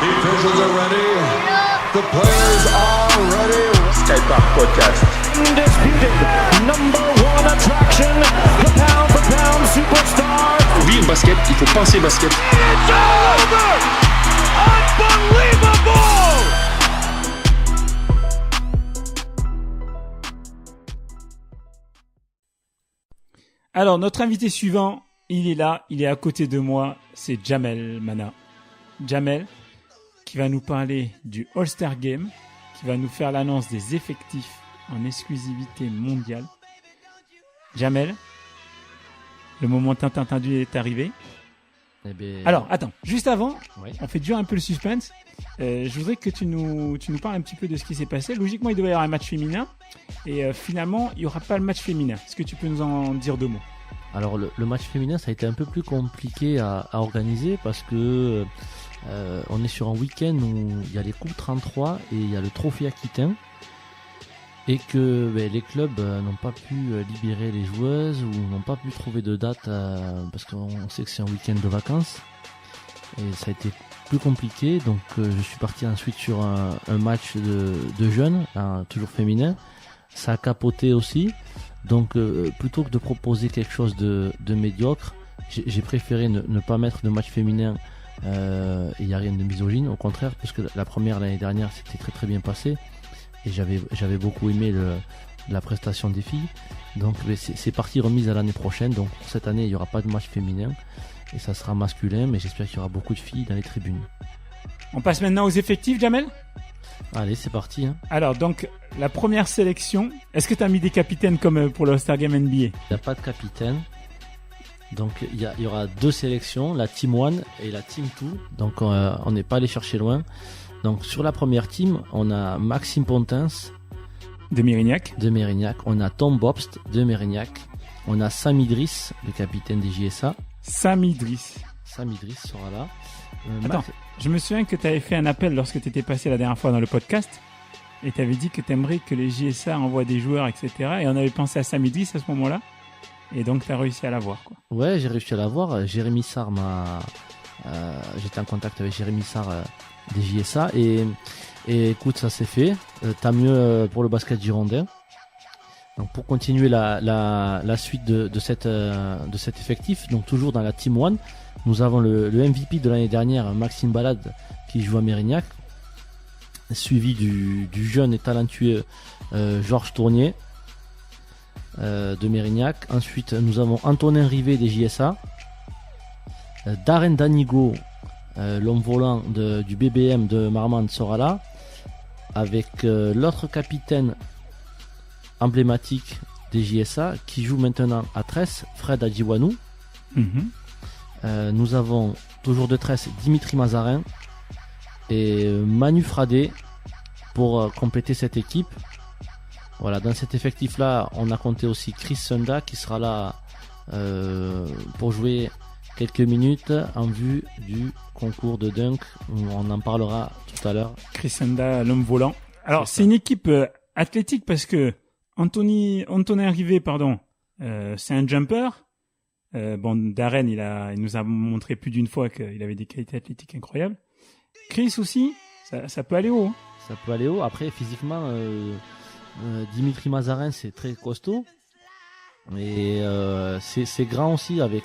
The officials are ready. The players are ready. Skypark Podcast. Undisputed number one attraction, the pound for pound superstar. Vivre basket, il faut penser basket. It's over! Unbelievable! Alors, notre invité suivant, il est là, il est à côté de moi, c'est Jamel Mana. Jamel, qui va nous parler du All-Star Game, qui va nous faire l'annonce des effectifs en exclusivité mondiale. Jamel, le moment tant attendu est arrivé. Eh bien... Alors, attends, juste avant, Oui. on fait durer un peu le suspense. Je voudrais que tu nous parles un petit peu de ce qui s'est passé. Logiquement, il devait y avoir un match féminin. Et finalement, il n'y aura pas le match féminin. Est-ce que tu peux nous en dire deux mots ? Alors le match féminin, ça a été un peu plus compliqué à organiser parce que on est sur un week-end où il y a les coupes 33 et il y a le trophée Aquitain. Et que les clubs n'ont pas pu libérer les joueuses ou n'ont pas pu trouver de date parce qu'on sait que c'est un week-end de vacances. Et ça a été plus compliqué, donc je suis parti ensuite sur un match de jeunes, toujours féminin. Ça a capoté aussi, donc plutôt que de proposer quelque chose de médiocre, j'ai préféré ne pas mettre de match féminin. Il n'y a rien de misogyne, au contraire, parce que la première l'année dernière c'était très très bien passé. Et j'avais beaucoup aimé la prestation des filles. Donc c'est parti remise à l'année prochaine. Donc cette année il n'y aura pas de match féminin. Et ça sera masculin. Mais j'espère qu'il y aura beaucoup de filles dans les tribunes. On passe maintenant aux effectifs, Jamel ? Allez, c'est parti. Hein. Alors, donc, la première sélection, est-ce que tu as mis des capitaines comme pour le All-Star Game NBA ? Il n'y a pas de capitaine. Donc il y aura deux sélections, la Team 1 et la Team 2. Donc on n'est pas allé chercher loin. Donc sur la première team, on a Maxime Pontens de Mérignac. On a Tom Bobst de Mérignac. On a Sam Idriss, le capitaine des JSA. Sam Idriss sera là. Attends, je me souviens que tu avais fait un appel lorsque tu étais passé la dernière fois dans le podcast. Et tu avais dit que tu aimerais que les JSA envoient des joueurs, etc. Et on avait pensé à Sam Idriss à ce moment-là. Et donc tu as réussi à l'avoir, quoi. Ouais, j'ai réussi à l'avoir. Jérémy Sarr j'étais en contact avec Jérémy Sarr des JSA et écoute, ça s'est fait. Tant mieux pour le basket girondin. Donc pour continuer la suite de cet effectif, donc toujours dans la Team 1, nous avons le MVP de l'année dernière, Maxime Balade, qui joue à Mérignac, suivi du jeune et talentueux Georges Tournier de Mérignac. Ensuite, nous avons Antonin Rivet des JSA, Darren Danigo, l'homme volant du BBM de Marmande sera là, avec l'autre capitaine emblématique des JSA qui joue maintenant à Tresse, Fred Adjiwanou. Nous avons toujours de Tresse Dimitri Mazarin et Manu Fradé pour compléter cette équipe. Voilà, dans cet effectif-là, on a compté aussi Chris Sunda qui sera là pour jouer quelques minutes en vue du concours de dunk. On en parlera tout à l'heure. Chris Sunda, l'homme volant. Alors, c'est une équipe athlétique parce que Antonin Rivet, c'est un jumper. Darren, il nous a montré plus d'une fois qu'il avait des qualités athlétiques incroyables. Chris aussi, ça peut aller haut. Hein. Ça peut aller haut. Après, physiquement, Dimitri Mazarin, c'est très costaud. Et c'est grand aussi avec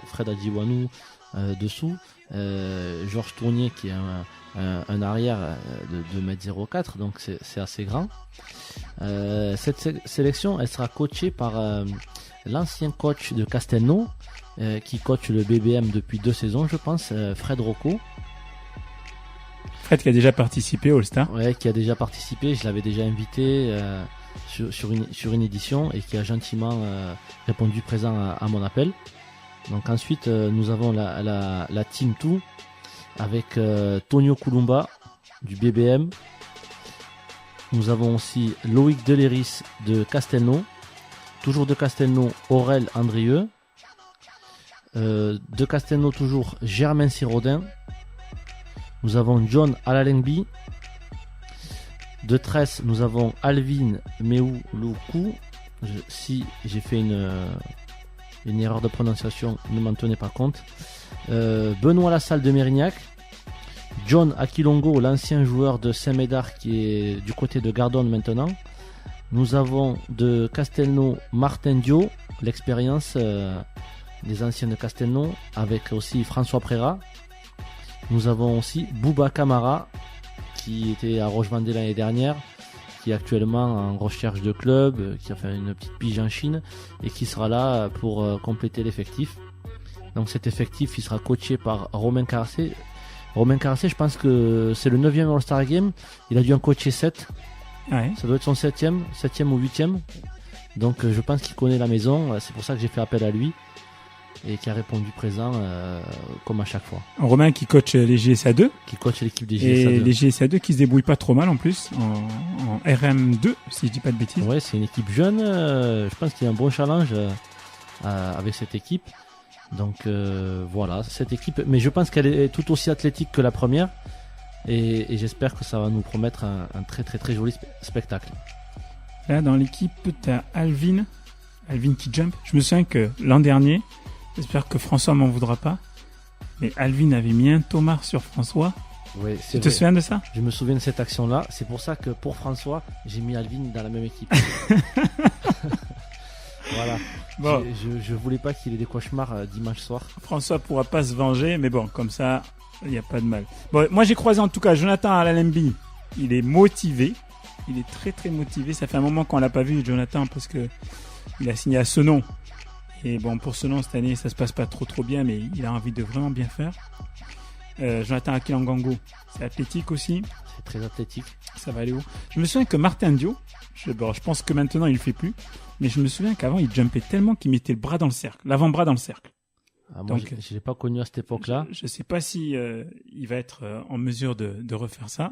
Fred Adjiwanou dessous. Georges Tournier qui est un arrière de 2m04, donc c'est assez grand. Cette sélection, elle sera coachée par l'ancien coach de Castelnau, qui coach le BBM depuis 2 saisons, je pense, Fred Rocco. Fred qui a déjà participé au All-Star. Ouais, qui a déjà participé, je l'avais déjà invité sur une édition et qui a gentiment répondu présent à mon appel. Donc ensuite, nous avons la Team 2 avec Tonio Kulumba du BBM. Nous avons aussi Loïc Deléris de Castelnau. Toujours de Castelnau, Aurel Andrieux. De Castelnau toujours, Germain Sirodin. Nous avons John Alalengbi. De Tresse, nous avons Alvin Meouloukou. Si j'ai fait une erreur de prononciation, ne m'en tenez pas compte. Benoît Lassalle de Mérignac. John Akilongo, l'ancien joueur de Saint-Médard qui est du côté de Gardone maintenant. Nous avons de Castelnau Martin Dio, l'expérience des anciens de Castelnau, avec aussi François Préra. Nous avons aussi Bouba Camara, qui était à Roche-Vendée l'année dernière, qui est actuellement en recherche de club, qui a fait une petite pige en Chine et qui sera là pour compléter l'effectif. Donc cet effectif, il sera coaché par Romain Caracé. Romain Caracé, je pense que c'est le 9e All-Star Game. Il a dû en coacher 7. Ouais. Ça doit être son 7e ou 8e. Donc je pense qu'il connaît la maison. C'est pour ça que j'ai fait appel à lui et qui a répondu présent comme à chaque fois. Romain qui coach les GSA 2. Qui coach l'équipe des Et GSA 2. les GSA 2 qui se débrouillent pas trop mal en plus, en RM2, si je dis pas de bêtises. Ouais, c'est une équipe jeune. Je pense qu'il y a un bon challenge avec cette équipe. Donc voilà, cette équipe. Mais je pense qu'elle est tout aussi athlétique que la première. Et j'espère que ça va nous promettre un très très très joli spectacle. Là, dans l'équipe, t'as Alvin qui jump. Je me souviens que l'an dernier, j'espère que François m'en voudra pas, mais Alvin avait mis un tomard sur François. Ouais, Tu te souviens de ça? Je me souviens de cette action-là. C'est pour ça que pour François, j'ai mis Alvin dans la même équipe. Voilà. Bon. Je voulais pas qu'il ait des cauchemars dimanche soir. François pourra pas se venger, mais bon, comme ça, il n'y a pas de mal. Bon, moi j'ai croisé en tout cas Jonathan Alalembi. Il est motivé. Il est très très motivé. Ça fait un moment qu'on l'a pas vu, Jonathan, parce que il a signé à Senon. Et bon, pour Senon cette année, ça se passe pas trop bien, mais il a envie de vraiment bien faire. Jonathan Akilangango, c'est athlétique aussi. C'est très athlétique. Ça va aller haut. Je me souviens que Martin Dio, je pense que maintenant il le fait plus, mais je me souviens qu'avant il jumpait tellement qu'il mettait le bras dans le cercle, l'avant-bras dans le cercle. Ah, moi, Donc, je l'ai pas connu à cette époque-là. Je sais pas si il va être en mesure de refaire ça,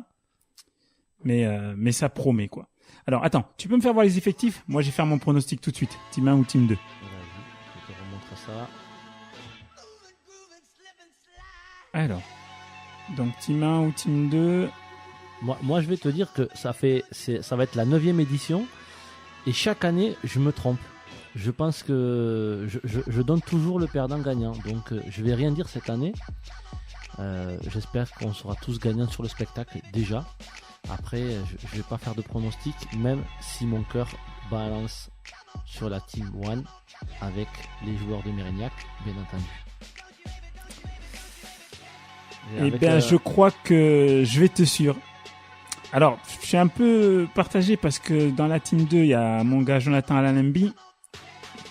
mais ça promet quoi. Alors attends, tu peux me faire voir les effectifs? Moi j'ai fait mon pronostic tout de suite. Team 1 ou Team 2? Vas-y, je te remontre ça. Alors, donc Team 1 ou Team 2? Moi, je vais te dire que ça va être la 9e édition et chaque année, je me trompe. Je pense que je donne toujours le perdant gagnant. Donc, je vais rien dire cette année. J'espère qu'on sera tous gagnants sur le spectacle déjà. Après, je vais pas faire de pronostic, même si mon cœur balance sur la Team 1 avec les joueurs de Mérignac, bien entendu. Eh bien, je crois que je vais te suivre. Alors, je suis un peu partagé parce que dans la Team 2, il y a mon gars Jonathan Alalembi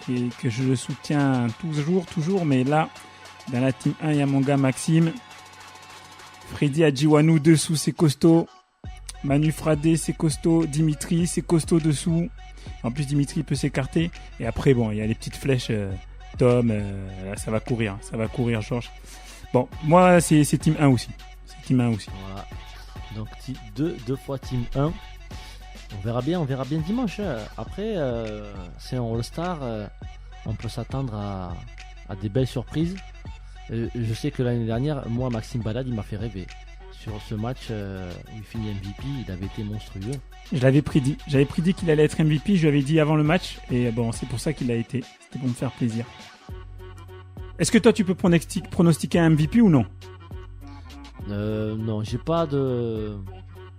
et que je le soutiens toujours. Mais là, dans la Team 1, il y a mon gars Maxime. Freddy Adjiwanou dessous, c'est costaud. Manu Fradé, c'est costaud. Dimitri, c'est costaud dessous. En plus, Dimitri peut s'écarter. Et après, bon, il y a les petites flèches. Tom, là, ça va courir, Georges. Bon, moi, c'est Team 1 aussi. Voilà. Donc, deux fois Team 1. On verra bien dimanche. Après, c'est un All-Star. On peut s'attendre à des belles surprises. Je sais que l'année dernière, moi, Maxime Balade, il m'a fait rêver. Sur ce match où il finit MVP, il avait été monstrueux. Je l'avais prédit. J'avais prédit qu'il allait être MVP. Je lui avais dit avant le match. Et bon, c'est pour ça qu'il a été. C'était pour me faire plaisir. Est-ce que toi, tu peux pronostiquer un MVP ou non? Non, j'ai pas de...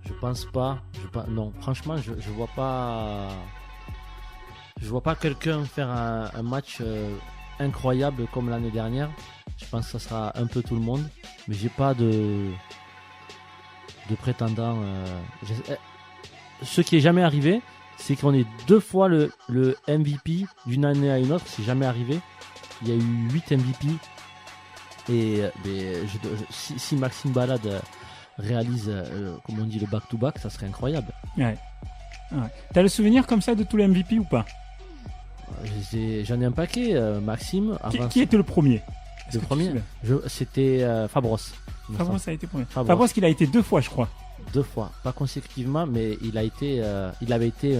Je pense pas. Non, franchement, je vois pas... Je vois pas quelqu'un faire un match incroyable comme l'année dernière. Je pense que ça sera un peu tout le monde. Mais j'ai pas de prétendant. Ce qui est jamais arrivé, c'est qu'on ait 2 fois le MVP d'une année à une autre. C'est jamais arrivé. Il y a eu 8 MVP. Et si Maxime Balade réalise, comme on dit, le back-to-back, ça serait incroyable. Ouais. T'as le souvenir comme ça de tous les MVP ou pas? J'en ai un paquet. Maxime. Qui était le premier? Le premier, c'était Fabros. Fabros a été premier. Fabros, il a été 2 fois, je crois. 2 fois, pas consécutivement, mais il avait été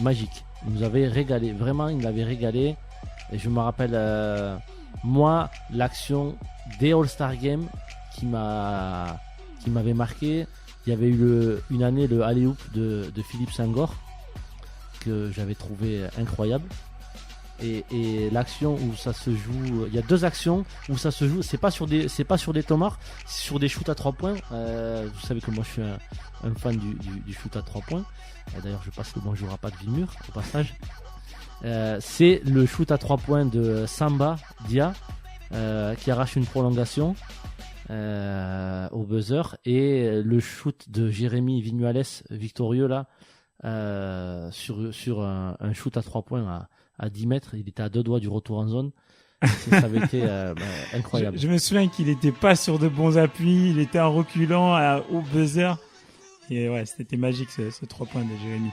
magique. Il nous avait régalé, vraiment, il nous avait régalé. Et je me rappelle, moi, l'action des All-Star Games qui m'avait marqué. Il y avait eu une année le alley-oop de Philippe Senghor que j'avais trouvé incroyable. Et l'action où ça se joue, il y a 2 actions où ça se joue. C'est pas sur des tomards, c'est sur des shoots à 3 points. Vous savez que moi je suis un fan du shoot à 3 points. D'ailleurs, je passe le bonjour à Pat Vimur au passage. C'est le shoot à 3 points de Samba Dia qui arrache une prolongation au buzzer, et le shoot de Jérémy Vinuales victorieux là sur un shoot à 3 points à 10 mètres. Il était à 2 doigts du retour en zone. Ça avait été incroyable. Je me souviens qu'il était pas sur de bons appuis, il était en reculant au buzzer. Et ouais, c'était magique ce 3 points de Jérémy.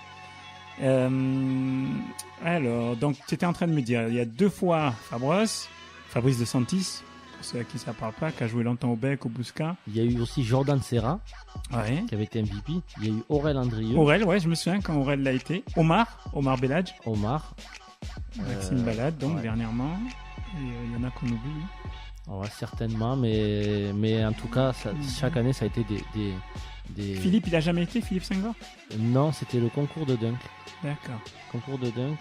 Alors, donc tu étais en train de me dire, il y a 2 fois Fabrice De Santis, pour ceux à qui ça parle pas, qui a joué longtemps au Bec, au Bousca. Il y a eu aussi Jordan Serra, ouais, qui avait été MVP. Il y a eu Aurel Andrieux. Aurel, ouais, je me souviens quand Aurel l'a été. Omar Belhadj. Maxime Balade, donc, ouais. Dernièrement. Et il y en a qu'on oublie. Ouais, certainement, mais en tout cas, chaque année, ça a été des... Philippe, il a jamais été, Philippe Senghor? Non, c'était le concours de dunk. D'accord. Concours de dunk.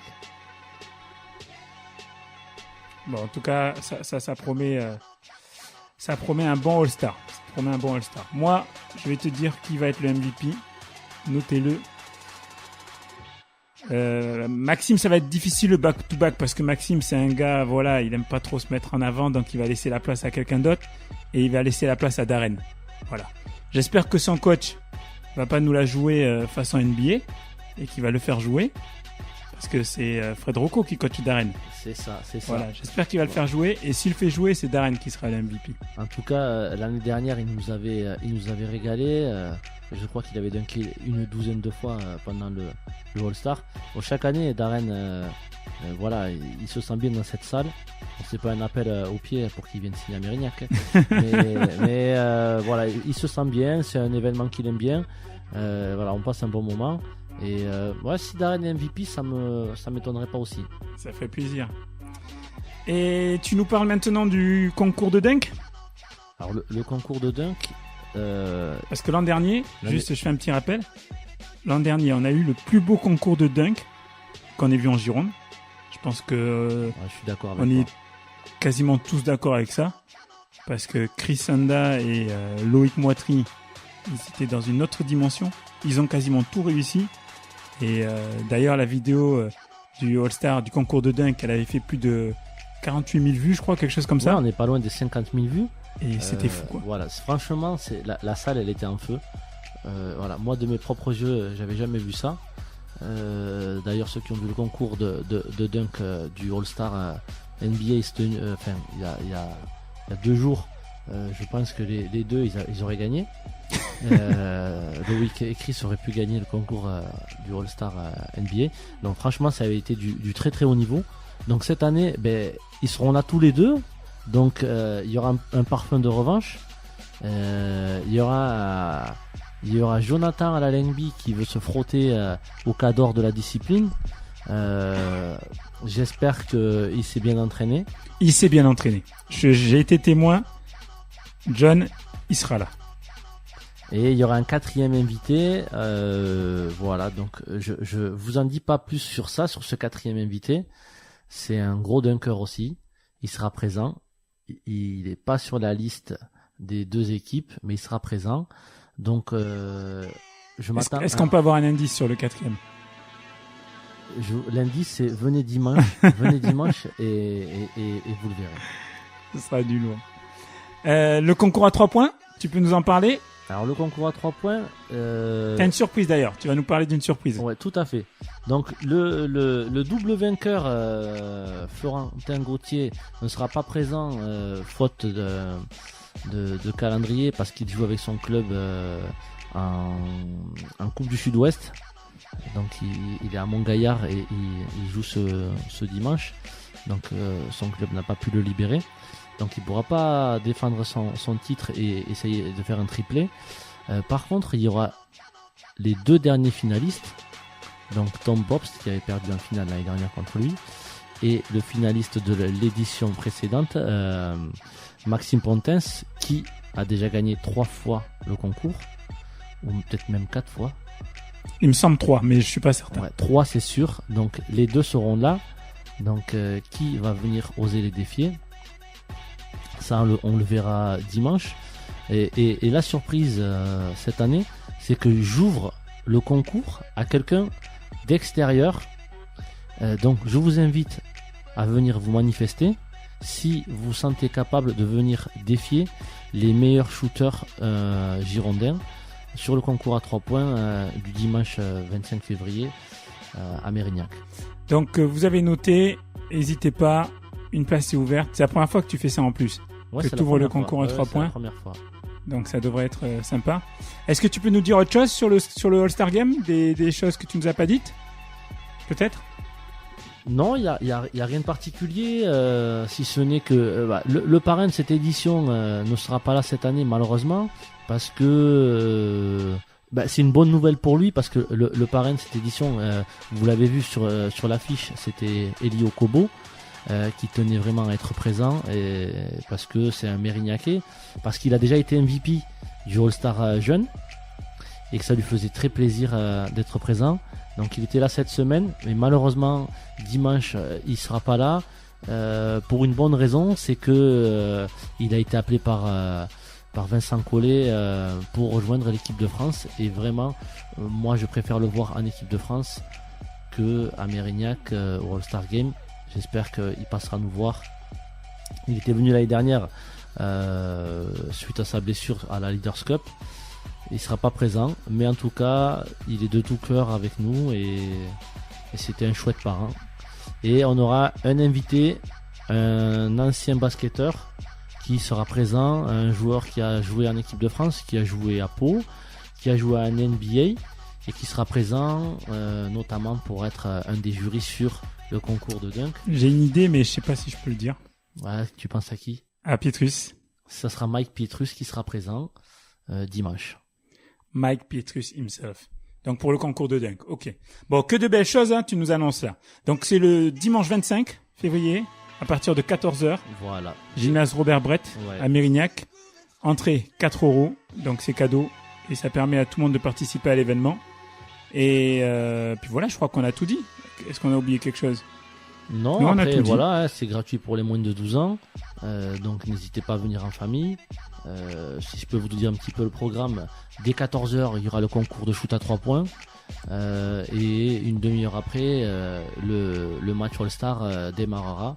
Bon, en tout cas, ça promet un bon All-Star. Ça promet un bon All-Star. Moi, je vais te dire qui va être le MVP. Notez-le. Maxime, ça va être difficile le back-to-back parce que Maxime, c'est un gars, voilà, il aime pas trop se mettre en avant, donc il va laisser la place à quelqu'un d'autre et il va laisser la place à Darren. Voilà. J'espère que son coach va pas nous la jouer façon NBA et qu'il va le faire jouer parce que c'est Fred Rocco qui coach Darren. C'est ça. Voilà, j'espère qu'il va le faire jouer et s'il fait jouer, c'est Darren qui sera le MVP. En tout cas, l'année dernière, il nous avait régalé. Je crois qu'il avait dunké une douzaine de fois pendant le All-Star. Bon, chaque année, Darren, voilà, il se sent bien dans cette salle. C'est pas un appel au pied pour qu'il vienne signer à Mérignac. mais voilà, il se sent bien. C'est un événement qu'il aime bien. Voilà, on passe un bon moment. Et ouais, si Darren est MVP, ça m'étonnerait pas aussi. Ça fait plaisir. Et tu nous parles maintenant du concours de dunk? Alors le concours de dunk. Parce que l'an dernier, je fais un petit rappel. L'an dernier, on a eu le plus beau concours de dunk qu'on ait vu en Gironde. Je pense que je suis d'accord avec on toi. est quasiment tous d'accord avec ça. Parce que Chris Sanda et Loïc Moitry, ils étaient dans une autre dimension. Ils ont quasiment tout réussi. Et d'ailleurs, la vidéo du All-Star, du concours de dunk, elle avait fait plus de 48 000 vues, je crois, quelque chose comme ça. On n'est pas loin des 50 000 vues. Et c'était fou, quoi. Voilà, franchement, la salle, elle était en feu. Voilà, moi, de mes propres yeux, j'avais jamais vu ça. D'ailleurs, ceux qui ont vu le concours de dunk du All-Star NBA, il y a 2 jours, je pense que les deux, ils auraient gagné. Loïc et Chris auraient pu gagner le concours du All-Star NBA. Donc, franchement, ça avait été du très très haut niveau. Donc, cette année, ils seront là tous les deux. Donc il y aura un parfum de revanche. Il y aura Jonathan à la Lengby qui veut se frotter au cadre de la discipline. J'espère qu'il s'est bien entraîné. Il s'est bien entraîné. J'ai été témoin. John, il sera là. Et il y aura un 4e invité. Voilà, donc je vous en dis pas plus sur ça, sur ce 4e invité. C'est un gros dunker aussi. Il sera présent. Il n'est pas sur la liste des 2 équipes, mais il sera présent. Donc, je m'attends. Est-ce qu'on peut avoir un indice sur le 4e? L'indice, c'est venez dimanche. Venez dimanche et vous le verrez. Ce sera du lourd. Le concours à 3 points, tu peux nous en parler? Alors, le concours à 3 points. T'as une surprise d'ailleurs. Tu vas nous parler d'une surprise. Ouais, tout à fait. Donc, le double vainqueur, Florentin Gauthier, ne sera pas présent, faute de calendrier, parce qu'il joue avec son club en Coupe du Sud-Ouest. Donc, il est à Montgaillard et il joue ce dimanche. Donc, son club n'a pas pu le libérer. Donc il ne pourra pas défendre son titre et essayer de faire un triplé. Par contre, il y aura les 2 derniers finalistes. Donc Tom Bobst qui avait perdu en finale l'année dernière contre lui. Et le finaliste de l'édition précédente, Maxime Pontens, qui a déjà gagné 3 fois le concours. Ou peut-être même 4 fois. Il me semble 3, mais je suis pas certain. Ouais, 3 c'est sûr. Donc les 2 seront là. Donc qui va venir oser les défier? Ça on le verra dimanche. Et la surprise cette année, c'est que j'ouvre le concours à quelqu'un d'extérieur. Donc je vous invite à venir vous manifester si vous vous sentez capable de venir défier les meilleurs shooters girondins sur le concours à 3 points du dimanche 25 février à Mérignac. Donc vous avez noté, n'hésitez pas, une place est ouverte. C'est la première fois que tu fais ça en plus. Ouais, que c'est tu ouvres le la première concours fois. à 3 C'est points. la première fois. Donc ça devrait être sympa. Est-ce que tu peux nous dire autre chose sur le All-Star Game, des choses que tu nous as pas dites? Peut-être? Non, il y a rien de particulier, si ce n'est que le parrain de cette édition ne sera pas là cette année malheureusement, parce que c'est une bonne nouvelle pour lui, parce que le parrain de cette édition, vous l'avez vu sur l'affiche, c'était Eli Okobo, qui tenait vraiment à être présent, et parce que c'est un Mérignacais, parce qu'il a déjà été MVP du All-Star jeune, et que ça lui faisait très plaisir d'être présent. Donc il était là cette semaine, mais malheureusement dimanche il sera pas là pour une bonne raison, c'est que il a été appelé par Vincent Collet pour rejoindre l'équipe de France, et vraiment moi je préfère le voir en équipe de France que à Mérignac au All-Star Game. J'espère qu'il passera nous voir. Il était venu l'année dernière suite à sa blessure à la Leaders Cup. Il sera pas présent, mais en tout cas, il est de tout cœur avec nous, et c'était un chouette parrain. Et on aura un invité, un ancien basketteur qui sera présent, un joueur qui a joué en équipe de France, qui a joué à Pau, qui a joué à un NBA, et qui sera présent notamment pour être un des jurys sur le concours de dunk. J'ai une idée, mais je sais pas si je peux le dire. Ouais, tu penses à qui? À Pietrus. Ça sera Mike Pietrus qui sera présent dimanche. Mike Pietrus himself. Donc pour le concours de dunk. Ok. Bon, que de belles choses, hein, tu nous annonces là. Donc c'est le dimanche 25 février, à partir de 14h. Voilà. Gymnase Robert Brett, Ouais. à Mérignac. Entrée 4 €, donc c'est cadeau. Et ça permet à tout le monde de participer à l'événement. Et puis voilà, je crois qu'on a tout dit. Est-ce qu'on a oublié quelque chose? Non, Non, on a après tout dit. voilà, hein, c'est gratuit pour les moins de 12 ans. Donc n'hésitez pas à venir en famille. Si je peux vous dire un petit peu le programme, dès 14h il y aura le concours de shoot à 3 points, et une demi-heure après le match All-Star démarrera,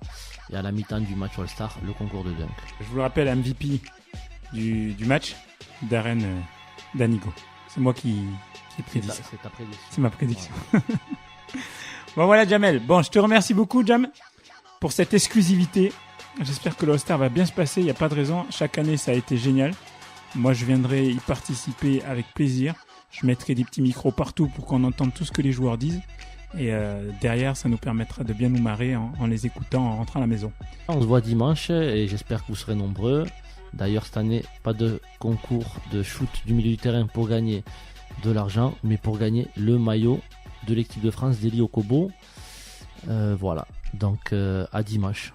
et à la mi-temps du match All-Star le concours de dunk. Je vous le rappelle, MVP du match, Darren Danigo. C'est moi qui prédis ça. C'est ta prédiction. C'est ma prédiction. Bon voilà Jamel. Bon, je te remercie beaucoup Jam pour cette exclusivité. J'espère que l'All-Star va bien se passer, il n'y a pas de raison. Chaque année ça a été génial. Moi je viendrai y participer avec plaisir. Je mettrai des petits micros partout pour qu'on entende tout ce que les joueurs disent. Et derrière ça nous permettra de bien nous marrer en les écoutant en rentrant à la maison. On se voit dimanche, et j'espère que vous serez nombreux. D'ailleurs cette année, pas de concours de shoot du milieu du terrain pour gagner de l'argent, mais pour gagner le maillot de l'équipe de France d'Eli Okobo. Voilà, donc à dimanche.